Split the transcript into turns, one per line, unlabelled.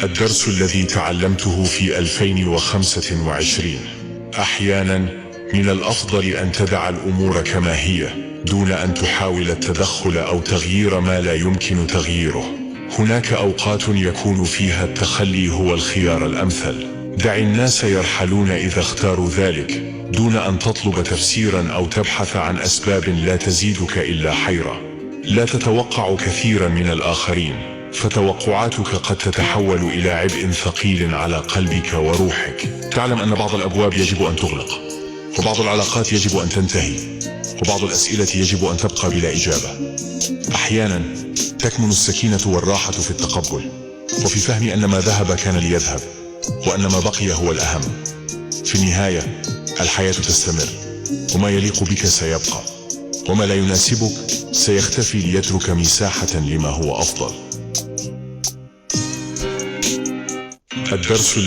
الدرس الذي تعلمته في 2025: أحيانا من الأفضل أن تدع الأمور كما هي دون أن تحاول التدخل أو تغيير ما لا يمكن تغييره. هناك أوقات يكون فيها التخلي هو الخيار الأمثل. دع الناس يرحلون إذا اختاروا ذلك دون أن تطلب تفسيرا أو تبحث عن أسباب لا تزيدك إلا حيرة. لا تتوقع كثيرا من الآخرين، فتوقعاتك قد تتحول إلى عبء ثقيل على قلبك وروحك. تعلم أن بعض الأبواب يجب أن تغلق، وبعض العلاقات يجب أن تنتهي، وبعض الأسئلة يجب أن تبقى بلا إجابة. أحيانا تكمن السكينة والراحة في التقبل، وفي فهم أن ما ذهب كان ليذهب، وأن ما بقي هو الأهم. في النهاية الحياة تستمر، وما يليق بك سيبقى، وما لا يناسبك سيختفي ليترك مساحة لما هو أفضل. الدرس